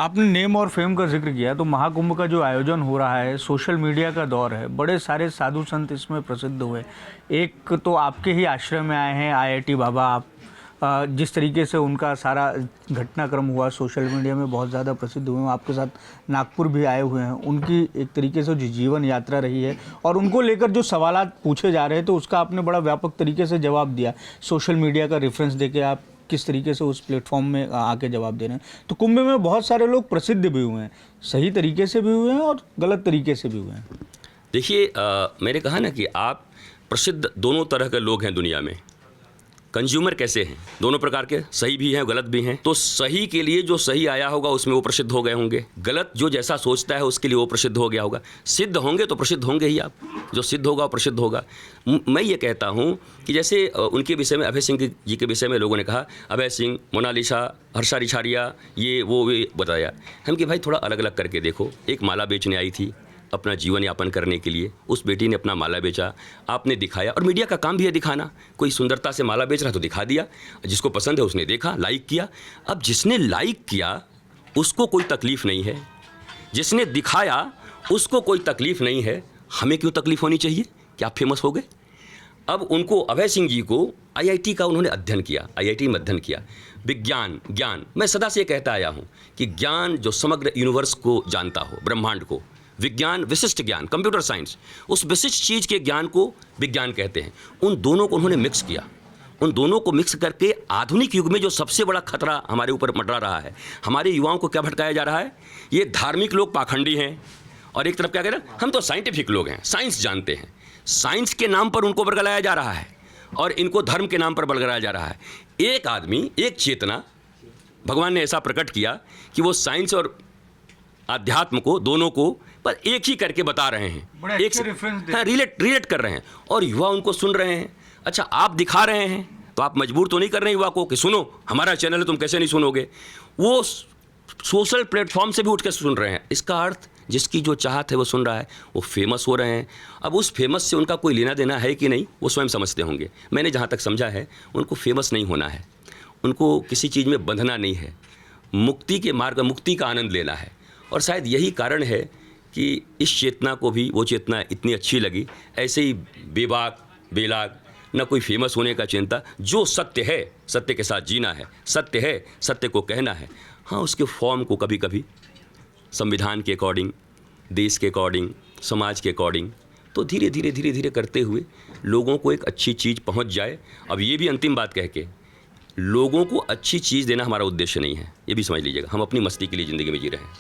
आपने नेम और फेम का जिक्र किया, तो महाकुंभ का जो आयोजन हो रहा है, सोशल मीडिया का दौर है, बड़े सारे साधु संत इसमें प्रसिद्ध हुए। एक तो आपके ही आश्रम में आए हैं आईआईटी बाबा। आप जिस तरीके से उनका सारा घटनाक्रम हुआ, सोशल मीडिया में बहुत ज़्यादा प्रसिद्ध हुए हैं। आपके साथ नागपुर भी आए हुए हैं। उनकी एक तरीके से जो जीवन यात्रा रही है और उनको लेकर जो सवालात पूछे जा रहे हैं, तो उसका आपने बड़ा व्यापक तरीके से जवाब दिया। सोशल मीडिया का रेफरेंस देके आप किस तरीके से उस प्लेटफॉर्म में आके जवाब दे रहे हैं। तो कुंभ में बहुत सारे लोग प्रसिद्ध भी हुए हैं, सही तरीके से भी हुए हैं और गलत तरीके से भी हुए हैं। देखिए, मैंने कहा ना कि आप प्रसिद्ध दोनों तरह के लोग हैं दुनिया में। कंज्यूमर कैसे हैं, दोनों प्रकार के, सही भी हैं गलत भी हैं। तो सही के लिए जो सही आया होगा उसमें वो प्रसिद्ध हो गए होंगे, गलत जो जैसा सोचता है उसके लिए वो प्रसिद्ध हो गया होगा। सिद्ध होंगे तो प्रसिद्ध होंगे ही आप, जो सिद्ध होगा वो प्रसिद्ध होगा। मैं ये कहता हूँ कि जैसे उनके विषय में, अभय सिंह जी के विषय में लोगों ने कहा अभय सिंह, मोनालिसा, हर्षा रिछारिया, ये वो बताया। हम कि भाई थोड़ा अलग अलग करके देखो। एक माला बेचने आई थी अपना जीवन यापन करने के लिए, उस बेटी ने अपना माला बेचा, आपने दिखाया। और मीडिया का काम भी है दिखाना। कोई सुंदरता से माला बेच रहा तो दिखा दिया, जिसको पसंद है उसने देखा, लाइक किया। अब जिसने लाइक किया उसको कोई तकलीफ नहीं है, जिसने दिखाया उसको कोई तकलीफ नहीं है। हमें क्यों तकलीफ होनी चाहिए कि आप फेमस हो गए? अब उनको, अभय सिंह जी को आईआईटी का उन्होंने अध्ययन किया, आईआईटी में अध्ययन किया। विज्ञान, ज्ञान, मैं सदा से कहता आया हूँ कि ज्ञान जो समग्र यूनिवर्स को जानता हो, ब्रह्मांड को, विज्ञान, विशिष्ट ज्ञान, कंप्यूटर साइंस, उस विशिष्ट चीज़ के ज्ञान को विज्ञान कहते हैं। उन दोनों को उन्होंने मिक्स किया। उन दोनों को मिक्स करके आधुनिक युग में जो सबसे बड़ा खतरा हमारे ऊपर मंडरा रहा है, हमारे युवाओं को क्या भटकाया जा रहा है? ये धार्मिक लोग पाखंडी हैं और एक तरफ क्या कह रहे हैं, हम तो साइंटिफिक लोग हैं, साइंस जानते हैं। साइंस के नाम पर उनको बरगलाया जा रहा है और इनको धर्म के नाम पर बरगलाया जा रहा है। एक आदमी, एक चेतना भगवान ने ऐसा प्रकट किया कि वो साइंस और आध्यात्म को, दोनों को पर एक ही करके बता रहे हैं, एक से रिलेट कर रहे हैं और युवा उनको सुन रहे हैं। अच्छा, आप दिखा रहे हैं तो आप मजबूर तो नहीं कर रहे हैं युवा को कि सुनो हमारा चैनल है, तुम कैसे नहीं सुनोगे? वो सोशल प्लेटफॉर्म से भी उठ के सुन रहे हैं। इसका अर्थ जिसकी जो चाहत है वो सुन रहा है, वो फेमस हो रहे हैं। अब उस फेमस से उनका कोई लेना देना है कि नहीं, वो स्वयं समझते होंगे। मैंने जहाँ तक समझा है, उनको फेमस नहीं होना है, उनको किसी चीज़ में बंधना नहीं है, मुक्ति के मार्ग, मुक्ति का आनंद लेना है। और शायद यही कारण है कि इस चेतना को भी वो चेतना इतनी अच्छी लगी। ऐसे ही बेबाक बेलाग, न कोई फेमस होने का चिंता। जो सत्य है सत्य के साथ जीना है, सत्य है सत्य को कहना है। हाँ, उसके फॉर्म को कभी कभी संविधान के अकॉर्डिंग, देश के अकॉर्डिंग, समाज के अकॉर्डिंग, तो धीरे धीरे धीरे धीरे करते हुए लोगों को एक अच्छी चीज़ पहुंच जाए। अब ये भी अंतिम बात कह के, लोगों को अच्छी चीज़ देना हमारा उद्देश्य नहीं है, ये भी समझ लीजिएगा। हम अपनी मस्ती के लिए ज़िंदगी में जी रहे हैं,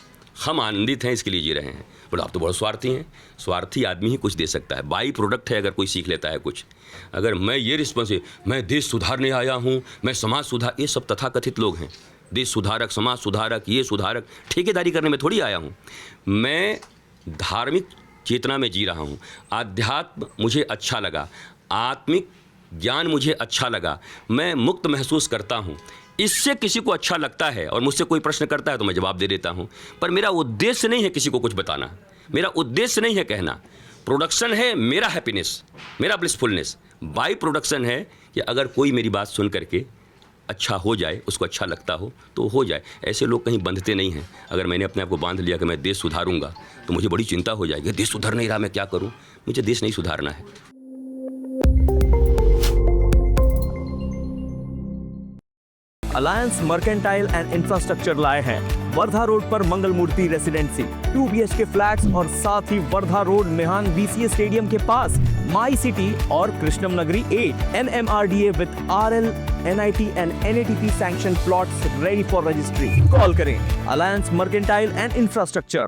हम आनंदित हैं इसके लिए जी रहे हैं। बोलो आप तो बहुत स्वार्थी हैं। स्वार्थी आदमी ही कुछ दे सकता है, बाई प्रोडक्ट है अगर कोई सीख लेता है कुछ। अगर मैं ये रिस्पॉन्स, मैं देश सुधारने आया हूँ, मैं समाज सुधार, ये सब तथाकथित लोग हैं। देश सुधारक, समाज सुधारक, ये सुधारक, ठेकेदारी करने में थोड़ी आया हूँ। मैं धार्मिक चेतना में जी रहा हूँ। आध्यात्म मुझे अच्छा लगा, आत्मिक ज्ञान मुझे अच्छा लगा, मैं मुक्त महसूस करता हूँ। इससे किसी को अच्छा लगता है और मुझसे कोई प्रश्न करता है तो मैं जवाब दे देता हूँ। पर मेरा उद्देश्य नहीं है किसी को कुछ बताना, मेरा उद्देश्य नहीं है कहना। प्रोडक्शन है मेरा हैप्पीनेस, मेरा ब्लिसफुलनेस। बाई प्रोडक्शन है कि अगर कोई मेरी बात सुन करके अच्छा हो जाए, उसको अच्छा लगता हो तो हो जाए। ऐसे लोग कहीं बंधते नहीं हैं। अगर मैंने अपने आप को बांध लिया कि मैं देश सुधारूंगा तो मुझे बड़ी चिंता हो जाएगी, देश सुधर नहीं रहा, मैं क्या करूँ? मुझे देश नहीं सुधारना है। अलायंस मर्केंटाइल एंड इंफ्रास्ट्रक्चर लाए हैं वर्धा रोड पर मंगल मूर्ति रेसिडेंसी, 2 BHK फ्लैट्स और साथ ही वर्धा रोड मेहान BCA स्टेडियम के पास माई सिटी और कृष्णम नगरी 8 MMRDA with RL, NIT and NATP sanction plots ready for registry. Call करें अलायंस मर्केंटाइल एंड इंफ्रास्ट्रक्चर।